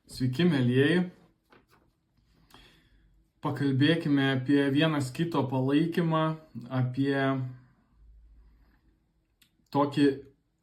Sveiki, mėlyjeji. Pakalbėkime apie vienas kito palaikymą, apie tokį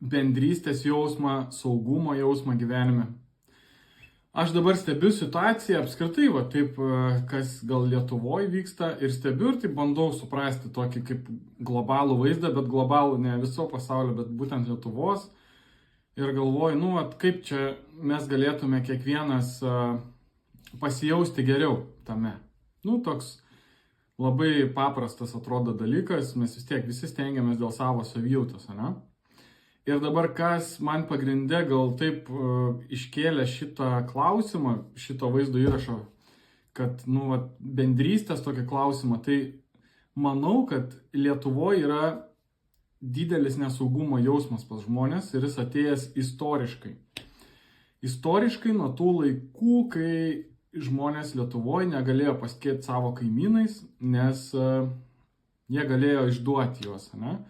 bendrystės jausmą, saugumo jausmą gyvenime. Aš dabar stebiu situaciją apskritai, taip, kas gal Lietuvoje vyksta ir stebiu ir taip bandau suprasti tokį kaip globalų vaizdą, bet globalų ne viso pasaulio, bet būtent Lietuvos. Ir galvoju, kaip čia mes galėtume kiekvienas pasijausti geriau tame. Toks labai paprastas atrodo dalykas, mes vis tiek visi stengiamės dėl savo savijautos, ne? Ir dabar kas man pagrinde gal taip iškėlė šitą klausimą, šito vaizdo įrašo, kad, bendrystės tokį klausimą, tai manau, kad Lietuvoje yra didelis nesaugumo jausmas pas žmonės ir jis atėjęs istoriškai. Istoriškai nuo tų laikų, kai žmonės Lietuvoje negalėjo pasitikėti savo kaimynais, nes jie galėjo išduoti juos, ne?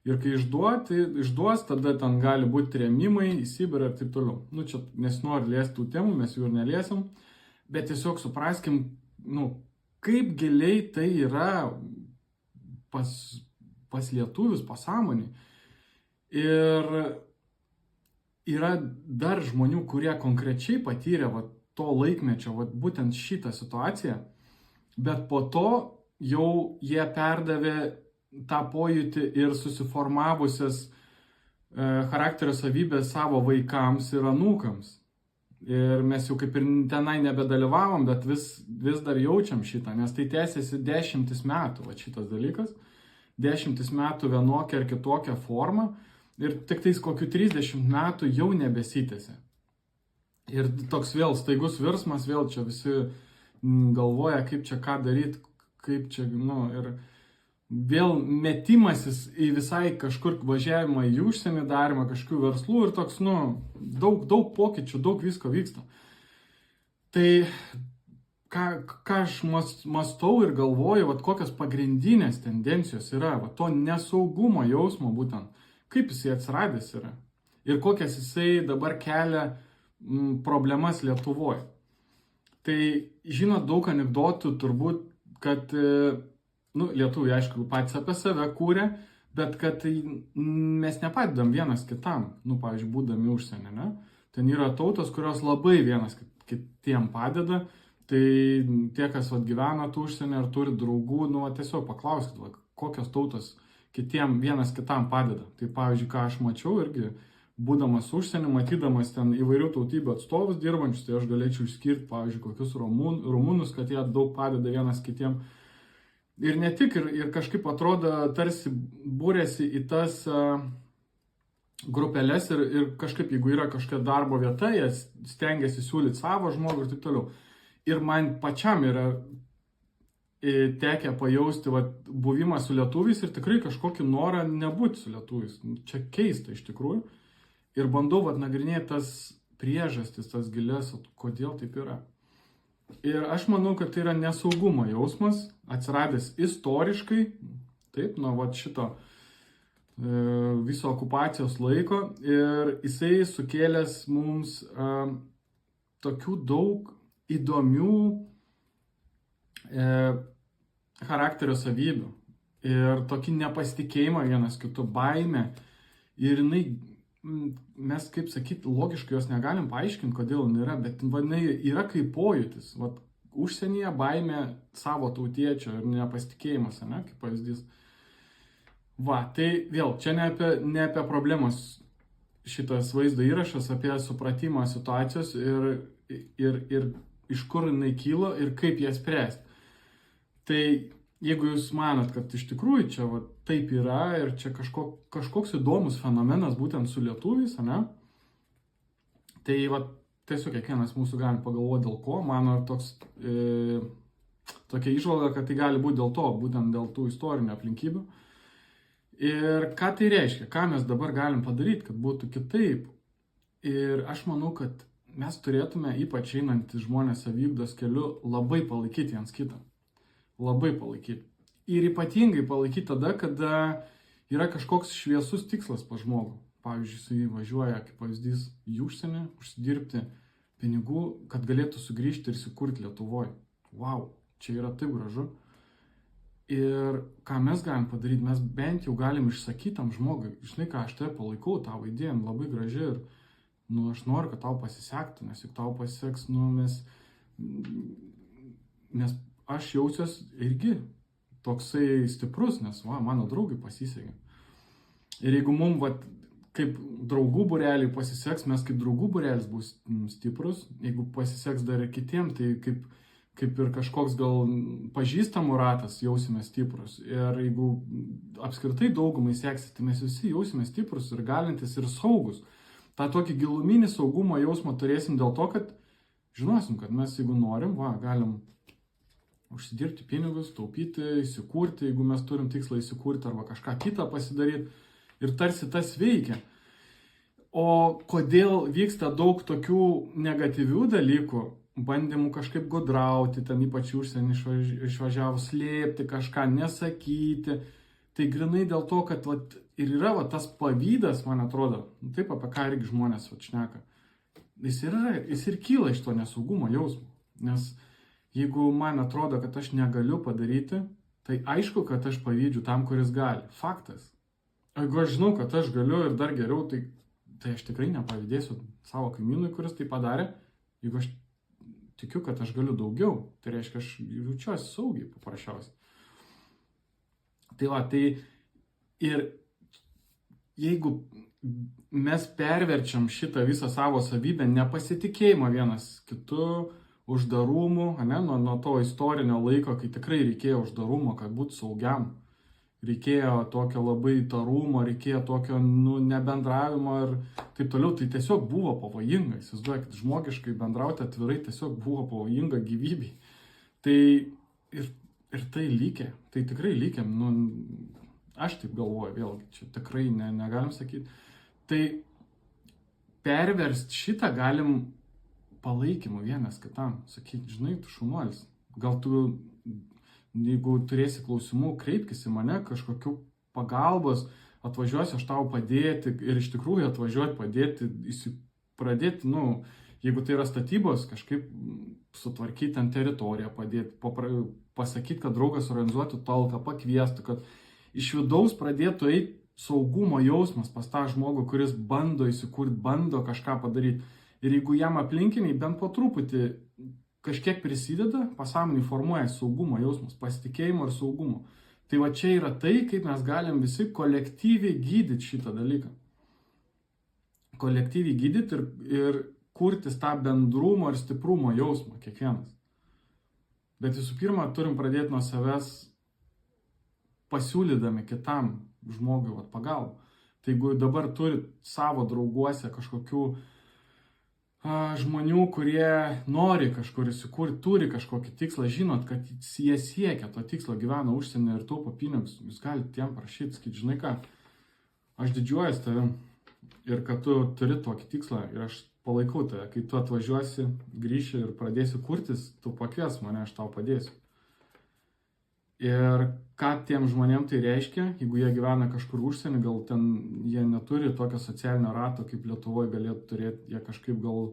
Ir kai išduos, tada ten gali būti trėmimai į Sibirą ir taip toliau. Čia nesinori liesti tų temų, mes jų ir neliesim, bet tiesiog supraskim, kaip giliai tai yra pas lietuvius, pasąmonį. Ir yra dar žmonių, kurie konkrečiai patyrė to laikmečio, būtent šitą situaciją, bet po to jau jie perdavė tą pojūtį ir susiformavusias charakterio savybės savo vaikams ir anūkams. Ir mes jau kaip ir tenai nebedalyvavom, bet vis dar jaučiam šitą, nes tai tęsiasi 10 metų, šitas dalykas. 10 metų vienokia ar kitokia forma ir tik tais kokių 30 metų jau nebesitęsia. Ir toks vėl staigus virsmas, vėl čia visi galvoja, kaip čia ką daryti, kaip čia, ir vėl metimasis į visai kažkur važiavimą į užsienį, darymą kažkokių verslų ir toks, daug pokyčių, daug visko vyksta. Tai ką aš mąstau ir galvoju, kokios pagrindinės tendencijos yra, to nesaugumo jausmo būtent, kaip jisai atsiradęs yra ir kokias jisai dabar kelia problemas Lietuvoje. Tai žinot daug anekdotų turbūt, kad lietuviai aišku patys apie save kūrė, bet kad mes nepadedam vienas kitam, pavyzdžiui, būdami užsienį, ne? Ten yra tautos, kurios labai vienas kitiem padeda. Tai tie, kas gyvena užsienį ar turi draugų, tiesiog paklauskit, kokios tautos vienas kitam padeda. Tai pavyzdžiui, ką aš mačiau irgi, būdamas užsienį, matydamas ten įvairių tautybių atstovus dirbančius, tai aš galėčiau išskirti, pavyzdžiui, kokius rumunus, kad jie daug padeda vienas kitiem. Ir ne tik, ir kažkaip atrodo, tarsi būrėsi į tas grupelės ir kažkaip, jeigu yra kažkokia darbo vieta, jie stengiasi siūlyti savo žmogų ir taip toliau. Ir man pačiam yra tekę pajausti buvimą su lietuviais ir tikrai kažkokį norą nebūti su lietuviais. Čia keista iš tikrųjų. Ir bandau nagrinėti tas priežastis, tas gilias, kodėl taip yra. Ir aš manau, kad tai yra nesaugumo jausmas, atsiradęs istoriškai, taip, nuo šito viso okupacijos laiko. Ir jisai sukėlęs mums tokių daug įdomių charakterio savybių ir tokį nepasitikėjimą vienas kitu, baimę. Ir mes, kaip sakyti, logiškai jos negalim paaiškinti, kodėl jinai yra, bet jinai yra kaip pojūtis. Užsienyje baimė savo tautiečio ir nepasitikėjimas, kaip pavyzdys. Tai vėl, čia ne apie problemas šitas vaizdo įrašas, apie supratimą situacijos ir iš kur jinai kyla ir kaip ją spręsti. Tai jeigu jūs manot, kad iš tikrųjų čia taip yra ir čia kažkoks įdomus fenomenas būtent su lietuviais, tai tiesiog kiekvienas mūsų gali pagalvoti dėl ko. Mano tokia įžvalga, kad tai gali būti dėl to, būtent dėl tų istorinių aplinkybių. Ir ką tai reiškia, ką mes dabar galim padaryti, kad būtų kitaip. Ir aš manau, kad mes turėtume, ypač einantys žmonės saviugdos keliu, labai palaikyti viens kitą. Labai palaikyti. Ir ypatingai palaikyti tada, kada yra kažkoks šviesus tikslas pas žmogų. Pavyzdžiui, jisai važiuoja, kaip pavyzdys, į užsienį, užsidirbti pinigų, kad galėtų sugrįžti ir įsikurti Lietuvoje. Wow, čia yra taip gražu. Ir ką mes galim padaryti, mes bent jau galim išsakyti tam žmogui, žinai ką, aš tave palaikau, tavo idėja labai graži ir aš noriu, kad tau pasisektų, nes juk tau pasiseks, nes aš jausiuosi irgi toksai stiprus, nes mano draugai pasisekė. Ir jeigu mums, kaip draugų būreliai pasiseks, mes kaip draugų būrelis bus stiprus, jeigu pasiseks dar ir kitiem, tai kaip ir kažkoks gal pažįstamų ratas jausime stiprus. Ir jeigu apskritai daugumai seksis, tai mes visi jausime stiprus ir galintis ir saugus. tą tokį giluminį saugumo jausmą turėsim dėl to, kad žinosim, kad mes jeigu norim, galim užsidirbti pinigus, taupyti, įsikurti, jeigu mes turim tikslą įsikurti arba kažką kitą pasidaryti ir tarsi tas veikia. O kodėl vyksta daug tokių negatyvių dalykų, bandymų kažkaip gudrauti, ten ypač užsienį išvažiavus, slėpti kažką, nesakyti, tai grinai dėl to, kad ir yra tas pavydas, man atrodo, taip apie ką irgi žmonės šneka, jis ir kyla iš to nesaugumo jausmo, nes jeigu man atrodo, kad aš negaliu padaryti, tai aišku, kad aš pavydžiu tam, kuris gali, faktas. Jeigu aš žinau, kad aš galiu ir dar geriau, tai aš tikrai nepavydėsiu savo kaimynui, kuris tai padarė, jeigu aš tikiu, kad aš galiu daugiau, tai reiškia, aš jaučiuosi saugiai paprasčiausiai. Tai ir jeigu mes perverčiam šitą visą savo savybę, nepasitikėjimą vienas kitu, uždarumų, nuo to istorinio laiko, kai tikrai reikėjo uždarumo, kad būtų saugiam, reikėjo tokio labai įtarumo, reikėjo tokio nebendravimo ir taip toliau, tai tiesiog buvo pavojinga, įsivaizduokit, žmogiškai bendrauti atvirai tiesiog buvo pavojinga gyvybei. Tai ir tai likė, tai tikrai likė, aš taip galvoju, vėlgi, čia tikrai negalim sakyti. Tai perversti šitą galim palaikymu vienas kitam, sakyti, žinai, tu šaunuolis, gal tu, jeigu turėsi klausimų, kreipkis į mane, kažkokių pagalbos, atvažiuosiu aš tau padėti ir iš tikrųjų atvažiuoti padėti, pradėti, jeigu tai yra statybos, kažkaip sutvarkyti ant teritoriją, padėti, pasakyti, kad draugas organizuotų talką, pakviestų, kad iš vidaus pradėtų eiti saugumo jausmas pas tą žmogų, kuris bando įsikurti, bando kažką padaryti. Ir jeigu jam aplinkiniai bent po truputį kažkiek prisideda, pasąmonėje formuoja saugumo jausmas, pasitikėjimo ir saugumo. Tai čia yra tai, kaip mes galim visi kolektyviai gydyti šitą dalyką. Kolektyviai gydyti ir kurtis tą bendrumo ir stiprumo jausmą kiekvienas. Bet visų pirma, turim pradėti nuo savęs pasiūlydami kitam žmogui pagalbą. Tai jeigu dabar turit savo drauguose kažkokių žmonių, kurie nori kažkur įsikurti, turi kažkokį tikslą, žinot, kad jie siekia to tikslo, gyvena užsienį ir taupo pinigus, jūs galite tiem prašyti, sakyti, žinai ką, aš didžiuojuosi tavim ir kad tu turi tokį tikslą ir aš palaikau tave, kai tu atvažiuosi, grįši ir pradėsi kurtis, tu pakvies mane, aš tau padėsiu. Ir ką tiem žmonėm tai reiškia, jeigu jie gyvena kažkur užsienį, gal ten jie neturi tokio socialinio rato, kaip Lietuvoje galėtų turėti, jie kažkaip gal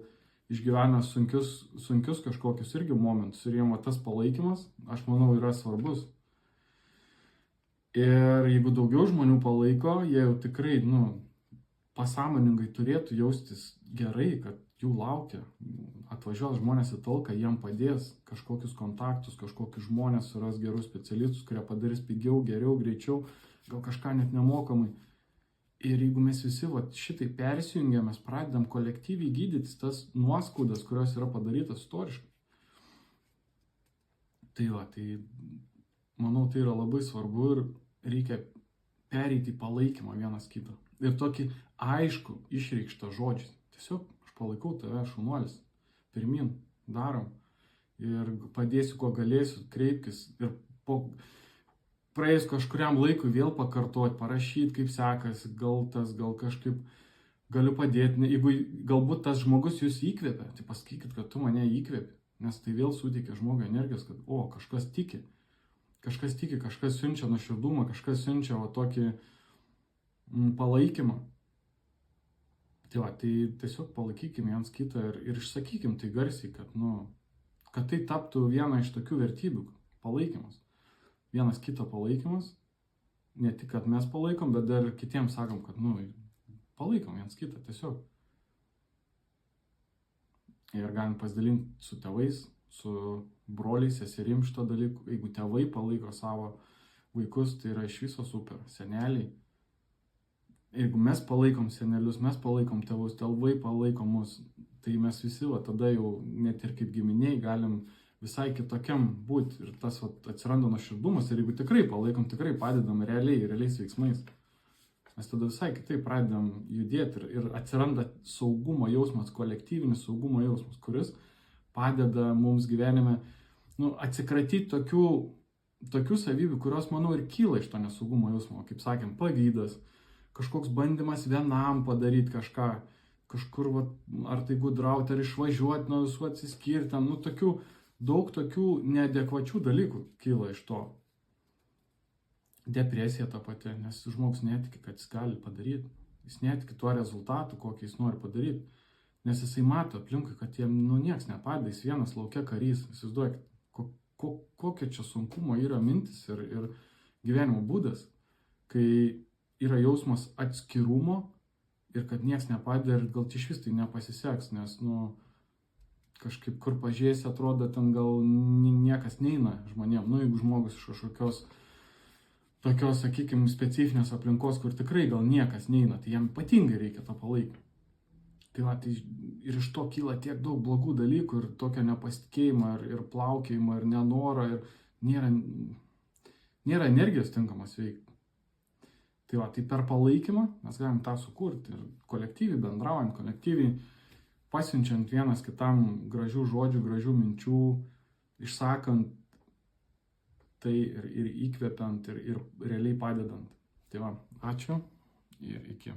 išgyvena sunkius kažkokius irgi momentus ir jiem tas palaikymas, aš manau, yra svarbus. Ir jeigu daugiau žmonių palaiko, jie jau tikrai, pasąmoningai turėtų jaustis gerai, kad jų laukia, atvažiuos žmonės į talką, jiem padės kažkokius kontaktus, kažkokius žmonės suras gerus specialistus, kurie padarys pigiau, geriau, greičiau, gal kažką net nemokamai. Ir jeigu mes visi šitai persijungiam, mes pradedam kolektyviai gydytis tas nuoskaudas, kurios yra padarytas istoriškai. Tai manau, tai yra labai svarbu ir reikia pereiti į palaikymą vienas kitą. Ir tokį aišku išreikštą žodžiais. Tiesiog palaikau tave, šaunuolis, pirmin, darom ir padėsiu, kuo galėsiu, kreipkis ir praėjus kažkuriam laikui vėl pakartoti, parašyti, kaip sekasi, gal kažkaip galiu padėti, jeigu galbūt tas žmogus jūs įkvėpia, tai pasakykit, kad tu mane įkvėpi, nes tai vėl suteikia žmogui energijos, kad kažkas tiki, kažkas siunčia nuoširdumą, kažkas siunčia tokį palaikymą. Tai va, tai tiesiog palaikykim viens kitą ir išsakykim tai garsiai, kad tai taptų viena iš tokių vertybių - palaikymas. Vienas kito palaikymas. Ne tik, kad mes palaikom, bet dar kitiems sakom, kad, palaikom viens kitą tiesiog. Ir galim pasidalinti su tėvais, su broliais, seserim šito dalyku. Jeigu tėvai palaiko savo vaikus, tai yra iš viso super. Seneliai. Jeigu mes palaikom senelius, mes palaikom tėvus, tėvai palaiko mus, tai mes visi tada jau net ir kaip giminiai galim visai kitokiam būti. Ir tas atsiranda nuoširdumas. Ir jeigu tikrai palaikom, tikrai padedam realiais veiksmais. Mes tada visai kitaip pradedam judėti ir atsiranda saugumo jausmas, kolektyvinis saugumo jausmas, kuris padeda mums gyvenime atsikratyti tokių savybių, kurios, manau, ir kyla iš to nesaugumo jausmo. Kaip sakėm, pavydas, kažkoks bandymas vienam padaryti kažką, kažkur, ar tai gudrauti, ar išvažiuoti nuo visų atsiskirti, daug tokių neadekvačių dalykų kyla iš to. Depresija ta pati, nes žmogus netiki, kad jis gali padaryti. Jis netiki tuo rezultatu, kokį jis nori padaryti. Nes jisai mato aplinkui, kad jam nieks nepadeda, jis vienas laukia karys. Įsivaizduokit, kokia čia sunkumo yra mintis ir gyvenimo būdas, kai yra jausmas atskirumo ir kad nieks nepadeda ir gal iš vis tai nepasiseks, nes, kažkaip kur pažiūrėsi, atrodo, ten gal niekas neina žmonėm. Jeigu žmogus iš kažkokios tokios, sakykime, specifinės aplinkos, kur tikrai gal niekas neina, tai jam ypatingai reikia to palaikyti. Tai ir iš to kyla tiek daug blogų dalykų ir tokio nepasitikėjimo ir plaukėjimo ir nenoro ir nėra energijos tinkamos veikti. Tai per palaikymą mes galim tą sukurti ir kolektyviai bendraujant, kolektyviai pasiunčiant vienas kitam gražių žodžių, gražių minčių, išsakant tai ir įkvepiant ir realiai padedant. Tai va, ačiū ir iki.